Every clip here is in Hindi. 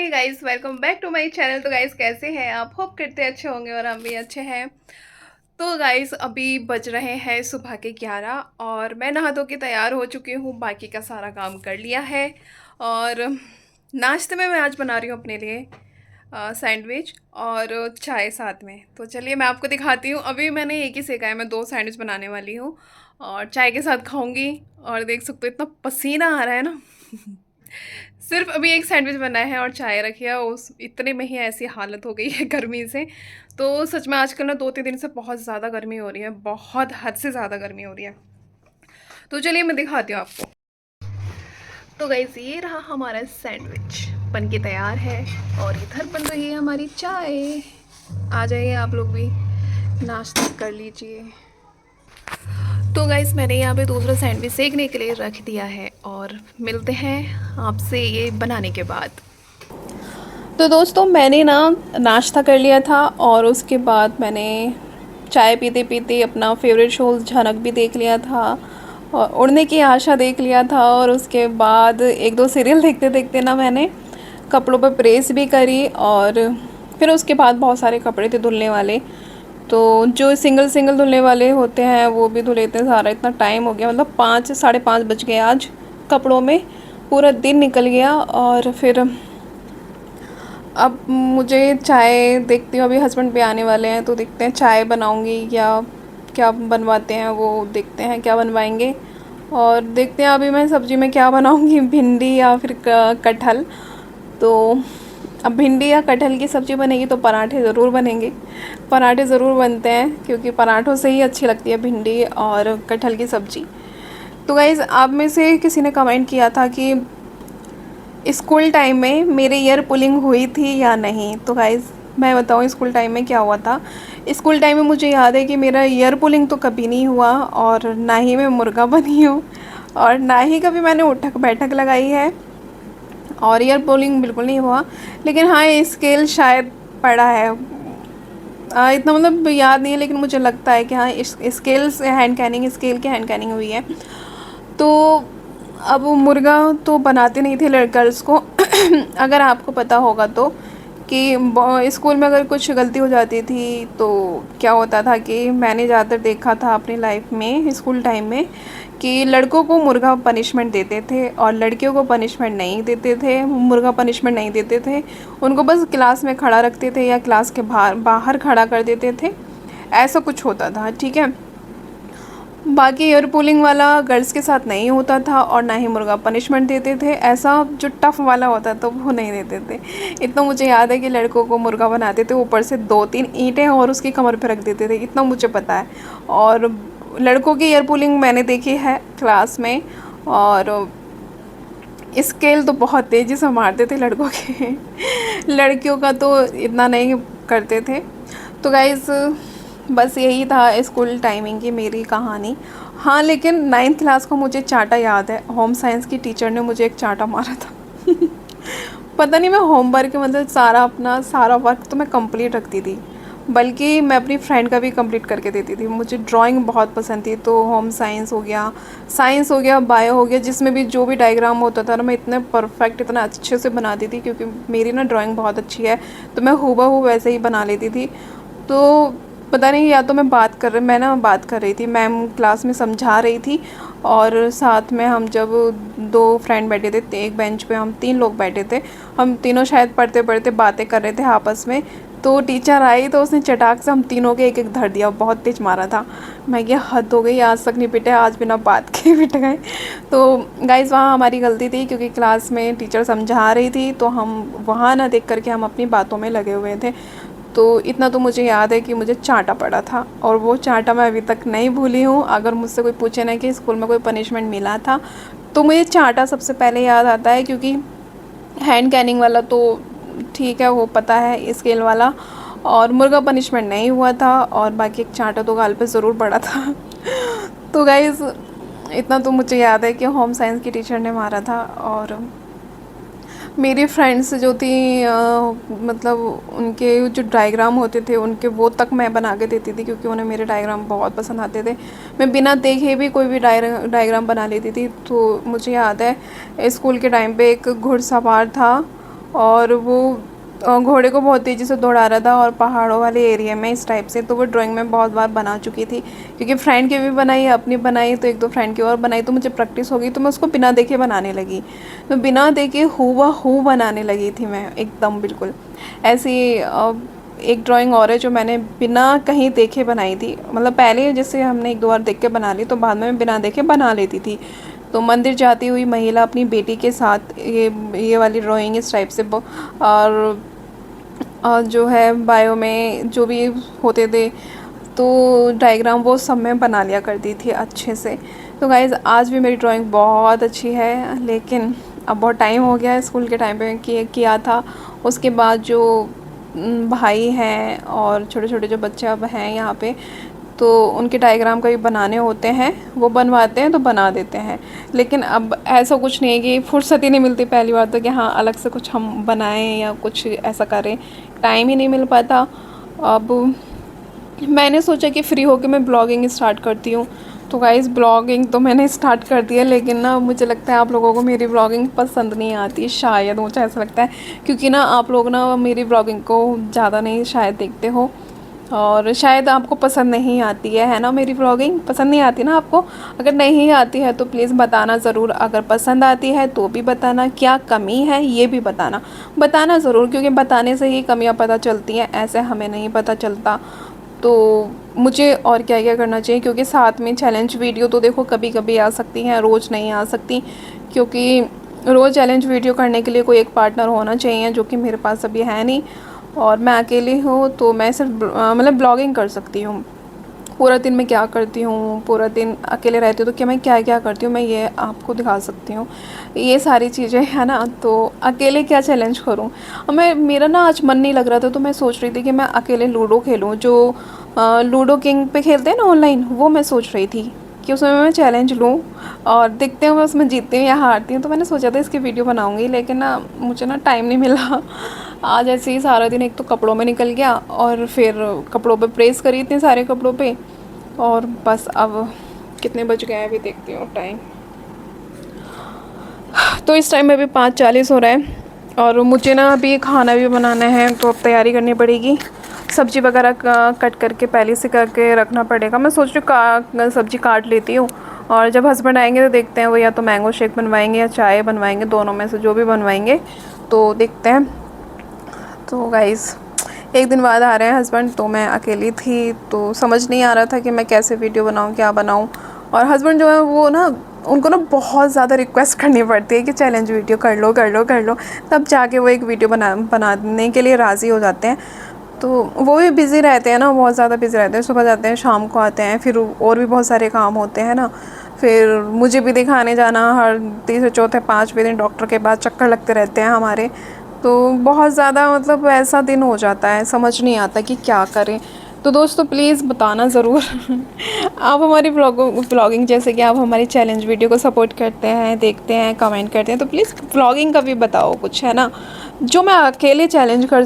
Guys, welcome back to my channel. तो गाइस, कैसे हैं आप? होप करते अच्छे होंगे और हम भी अच्छे हैं। तो गाइस, अभी बज रहे हैं सुबह के 11 और मैं नहा धो के तैयार हो चुकी हूँ। बाकी का सारा काम कर लिया है। और नाश्ते में मैं आज बना रही हूँ अपने लिए सैंडविच और चाय साथ में। तो चलिए मैं आपको दिखाती हूँ। अभी मैंने एक ही सेका है, मैं 2 सैंडविच बनाने वाली हूँ और चाय के साथ खाऊंगी। और देख सकते हो इतना पसीना आ रहा है ना। सिर्फ अभी एक सैंडविच बना है और चाय रखी है, उस इतने में ही ऐसी हालत हो गई है गर्मी से। तो सच में आजकल ना 2-3 दिन से बहुत ज़्यादा गर्मी हो रही है, बहुत हद से ज़्यादा गर्मी हो रही है। तो चलिए मैं दिखाती हूँ आपको। तो गाइस, ये रहा हमारा सैंडविच बन के तैयार है और इधर बन रही है हमारी चाय। आ जाइए आप लोग भी, नाश्ता कर लीजिए। तो गाइस, मैंने यहाँ पे दूसरा सैंडविच सेकने के लिए रख दिया है और मिलते हैं आपसे ये बनाने के बाद। तो दोस्तों, मैंने ना नाश्ता कर लिया था और उसके बाद मैंने चाय पीते पीते अपना फेवरेट शो झनक भी देख लिया था और उड़ने की आशा देख लिया था। और उसके बाद एक दो सीरियल देखते देखते ना मैंने कपड़ों पर प्रेस भी करी। और फिर उसके बाद बहुत सारे कपड़े थे धुलने वाले, तो जो सिंगल सिंगल धुलने वाले होते हैं वो भी धुले थे। सारा इतना टाइम हो गया, मतलब 5 साढ़े 5 बज गए आज। कपड़ों में पूरा दिन निकल गया। और फिर अब मुझे चाय देखती हूँ, अभी हस्बैंड भी आने वाले हैं तो देखते हैं चाय बनाऊँगी या क्या बनवाते हैं, वो देखते हैं क्या बनवाएंगे। और देखते हैं अभी मैं सब्ज़ी में क्या बनाऊँगी, भिंडी या फिर कटहल। तो अब भिंडी या कटहल की सब्ज़ी बनेगी तो पराठे ज़रूर बनेंगे। पराठे ज़रूर बनते हैं क्योंकि पराठों से ही अच्छी लगती है भिंडी और कटहल की सब्ज़ी। तो गाइज़, आप में से किसी ने कमेंट किया था कि स्कूल टाइम में मेरे ईयर पुलिंग हुई थी या नहीं। तो गाइज़, मैं बताऊँ स्कूल टाइम में क्या हुआ था। स्कूल टाइम में मुझे याद है कि मेरा ईयर पुलिंग तो कभी नहीं हुआ और ना ही मैं मुर्गा बनी हूँ और ना ही कभी मैंने उठक बैठक लगाई है और ईयर पुलिंग बिल्कुल नहीं हुआ। लेकिन हाँ, स्केल शायद पड़ा है। इतना मतलब याद नहीं है, लेकिन मुझे लगता है कि हाँ, इस स्केल से हैंड कैनिंग, स्केल की हैंड कैनिंग हुई है। तो अब वो मुर्गा तो बनाते नहीं थे गर्ल्स को। अगर आपको पता होगा तो, कि स्कूल में अगर कुछ गलती हो जाती थी तो क्या होता था कि मैंने ज़्यादातर देखा था अपनी लाइफ में स्कूल टाइम में कि लड़कों को मुर्गा पनिशमेंट देते थे और लड़कियों को पनिशमेंट नहीं देते थे, मुर्गा पनिशमेंट नहीं देते थे। उनको बस क्लास में खड़ा रखते थे या क्लास के बाहर बाहर खड़ा कर देते थे। ऐसा कुछ होता था, ठीक है। बाकी एयर पुलिंग वाला गर्ल्स के साथ नहीं होता था और ना ही मुर्गा पनिशमेंट देते थे। ऐसा जो टफ़ वाला होता था वो नहीं देते थे। इतना मुझे याद है कि लड़कों को मुर्गा बनाते थे, ऊपर से 2-3 ईंटें और उसकी कमर पे रख देते थे, इतना मुझे पता है। और लड़कों की एयर पुलिंग मैंने देखी है क्लास में। और स्केल तो बहुत तेज़ी से मारते थे लड़कों के। लड़कियों का तो इतना नहीं करते थे। तो गाइज़, बस यही था स्कूल टाइमिंग की मेरी कहानी। हाँ, लेकिन 9th क्लास को मुझे चांटा याद है। होम साइंस की टीचर ने मुझे एक चांटा मारा था। पता नहीं, मैं होमवर्क मतलब सारा वर्क तो मैं कंप्लीट रखती थी, बल्कि मैं अपनी फ्रेंड का भी कंप्लीट करके देती थी। मुझे ड्राइंग बहुत पसंद थी, तो होम साइंस हो गया, साइंस हो गया, बायो हो गया, जिसमें भी जो भी डायग्राम होता था ना, मैं इतने परफेक्ट, इतना अच्छे से बनाती थी क्योंकि मेरी ना ड्राइंग बहुत अच्छी है। तो मैं हूबहू वैसे ही बना लेती थी। तो पता नहीं, या तो मैं ना बात कर रही थी, मैम क्लास में समझा रही थी और साथ में हम जब 2 फ्रेंड बैठे थे, एक बेंच पे हम 3 लोग बैठे थे। हम तीनों शायद पढ़ते पढ़ते बातें कर रहे थे आपस में। तो टीचर आई तो उसने चटाक से हम तीनों के एक एक धर दिया, बहुत तेज मारा था। मैं क्या, हद हो गई, आज तक नहीं पिटे, आज बिना बात के पिट गए। तो गाइज़, वहाँ हमारी गलती थी क्योंकि क्लास में टीचर समझा रही थी तो हम वहाँ ना देख करके हम अपनी बातों में लगे हुए थे। तो इतना तो मुझे याद है कि मुझे चांटा पड़ा था और वो चांटा मैं अभी तक नहीं भूली हूँ। अगर मुझसे कोई पूछे ना कि स्कूल में कोई पनिशमेंट मिला था, तो मुझे चांटा सबसे पहले याद आता है। क्योंकि हैंड कैनिंग वाला तो ठीक है, वो पता है, स्केल वाला और मुर्गा पनिशमेंट नहीं हुआ था। और बाकी एक चांटा तो गाल पे ज़रूर पड़ा था। तो गाइज़, इतना तो मुझे याद है कि होम साइंस की टीचर ने मारा था। और मेरी फ्रेंड्स जो थी, मतलब उनके जो डायग्राम होते थे उनके वो तक मैं बना के देती थी क्योंकि उन्हें मेरे डायग्राम बहुत पसंद आते थे। मैं बिना देखे भी कोई भी डायग्राम बना लेती थी। तो मुझे याद है स्कूल के टाइम पे एक घुड़सवार था और वो घोड़े को बहुत तेज़ी से दौड़ा रहा था और पहाड़ों वाले एरिया में इस टाइप से। तो वो ड्राइंग मैं बहुत बार बना चुकी थी, क्योंकि फ्रेंड की भी बनाई, अपनी बनाई, तो एक दो फ्रेंड की और बनाई, तो मुझे प्रैक्टिस हो गई, तो मैं उसको बिना देखे बनाने लगी। तो बिना देखे हूबहू बनाने लगी थी मैं एकदम बिल्कुल ऐसी। एक ड्राइंग और है जो मैंने बिना कहीं देखे बनाई थी, मतलब पहले जैसे हमने एक दो बार देख के बना ली, तो बाद में मैं बिना देखे बना लेती थी। तो मंदिर जाती हुई महिला अपनी बेटी के साथ ये वाली ड्राइंग इस टाइप से और जो है बायो में जो भी होते थे तो डायग्राम वो सब मैं बना लिया करती थी अच्छे से। तो गाइज़ आज भी मेरी ड्राइंग बहुत अच्छी है, लेकिन अब बहुत टाइम हो गया है, स्कूल के टाइम पे किया था। उसके बाद जो भाई हैं और छोटे छोटे जो बच्चे अब हैं यहाँ पे, तो उनके डायग्राम कभी बनाने होते हैं, वो बनवाते हैं तो बना देते हैं। लेकिन अब ऐसा कुछ नहीं है कि फुर्सत ही नहीं मिलती पहली बार तो कि हाँ अलग से कुछ हम बनाएं या कुछ ऐसा करें, टाइम ही नहीं मिल पाता। अब मैंने सोचा कि फ्री होकर मैं ब्लॉगिंग स्टार्ट करती हूँ। तो गाइज़ ब्लॉगिंग तो मैंने स्टार्ट कर दी है, लेकिन ना मुझे लगता है आप लोगों को मेरी ब्लॉगिंग पसंद नहीं आती, शायद मुझे ऐसा लगता है, क्योंकि ना आप लोग ना मेरी ब्लॉगिंग को ज़्यादा नहीं शायद देखते हो, और शायद आपको पसंद नहीं आती है ना मेरी व्लॉगिंग, पसंद नहीं आती ना आपको। अगर नहीं आती है तो प्लीज़ बताना ज़रूर, अगर पसंद आती है तो भी बताना, क्या कमी है ये भी बताना ज़रूर, क्योंकि बताने से ही कमियां पता चलती हैं, ऐसे हमें नहीं पता चलता। तो मुझे और क्या क्या करना चाहिए, क्योंकि साथ में चैलेंज वीडियो तो देखो कभी कभी आ सकती हैं, रोज़ नहीं आ सकती, क्योंकि रोज़ चैलेंज वीडियो करने के लिए कोई एक पार्टनर होना चाहिए, जो कि मेरे पास अभी है नहीं, और मैं अकेली हूँ। तो मैं सिर्फ मतलब ब्लॉगिंग कर सकती हूँ। पूरा दिन मैं क्या करती हूँ, पूरा दिन अकेले रहती हूँ तो क्या मैं क्या क्या करती हूँ, मैं ये आपको दिखा सकती हूँ, ये सारी चीज़ें है ना। तो अकेले क्या चैलेंज करूँ। मैं मेरा ना आज मन नहीं लग रहा था, तो मैं सोच रही थी कि मैं अकेले लूडो खेलूँ, जो लूडो किंग पे खेलते हैं ना ऑनलाइन, वो मैं सोच रही थी कि उसमें मैं चैलेंज लूँ और देखते हैं मैं उसमें जीतती हूँ या हारती हूँ। तो मैंने सोचा था इसकी वीडियो बनाऊँगी, लेकिन ना मुझे ना टाइम नहीं मिला। आज ऐसे ही सारा दिन एक तो कपड़ों में निकल गया, और फिर कपड़ों पे प्रेस करी इतने सारे कपड़ों पे, और बस अब कितने बज गए हैं अभी देखती हूँ टाइम। तो इस टाइम में अभी 5:40 हो रहा है, और मुझे ना अभी खाना भी बनाना है, तो अब तैयारी करनी पड़ेगी। सब्ज़ी वगैरह कट करके पहले से करके रखना पड़ेगा। मैं सोच रही हूँ सब्ज़ी काट लेती हूँ, और जब हस्बैंड आएंगे तो देखते हैं, वो या तो मैंगो शेक बनवाएंगे या चाय बनवाएंगे, दोनों में से जो भी बनवाएंगे तो देखते हैं। तो गाइज़ एक दिन बाद आ रहे हैं हस्बैंड, तो मैं अकेली थी, तो समझ नहीं आ रहा था कि मैं कैसे वीडियो बनाऊँ, क्या बनाऊँ। और हस्बैंड जो है वो ना, उनको ना बहुत ज़्यादा रिक्वेस्ट करनी पड़ती है कि चैलेंज वीडियो कर लो कर लो कर लो, तब जाके वो एक वीडियो बनाने के लिए राज़ी हो जाते हैं। तो वो भी बिज़ी रहते हैं ना, बहुत ज़्यादा बिज़ी रहते हैं, सुबह जाते हैं शाम को आते हैं, फिर और भी बहुत सारे काम होते हैं ना। फिर मुझे भी दिखाने जाना, हर तीसरे चौथे पाँचवें दिन डॉक्टर के बाद चक्कर लगते रहते हैं हमारे। तो बहुत ज़्यादा मतलब ऐसा दिन हो जाता है, समझ नहीं आता कि क्या करें। तो दोस्तों प्लीज़ बताना ज़रूर आप हमारी व्लॉगिंग जैसे कि आप हमारी चैलेंज वीडियो को सपोर्ट करते हैं, देखते हैं, कमेंट करते हैं, तो प्लीज़ व्लॉगिंग का भी बताओ कुछ, है ना। जो मैं अकेले चैलेंज कर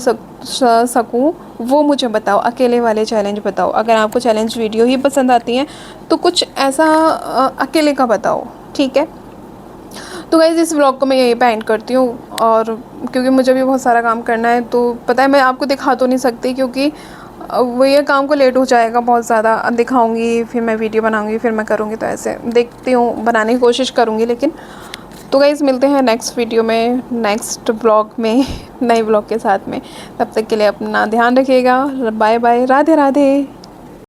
सकूँ वो मुझे बताओ, अकेले वाले चैलेंज बताओ। अगर आपको चैलेंज वीडियो ही पसंद आती हैं तो कुछ ऐसा अकेले का बताओ, ठीक है। तो गाइज़ इस व्लॉग को मैं यहीं पे एंड करती हूँ, और क्योंकि मुझे भी बहुत सारा काम करना है, तो पता है मैं आपको दिखा तो नहीं सकती, क्योंकि वो ये काम को लेट हो जाएगा बहुत ज़्यादा। दिखाऊंगी फिर मैं वीडियो बनाऊंगी फिर मैं करूँगी, तो ऐसे देखती हूँ, बनाने की कोशिश करूँगी लेकिन। तो गाइज़ मिलते हैं नेक्स्ट वीडियो में, नेक्स्ट ब्लॉग में नए ब्लॉग के साथ में। तब तक के लिए अपना ध्यान रखिएगा। Bye bye, Radhe Radhe.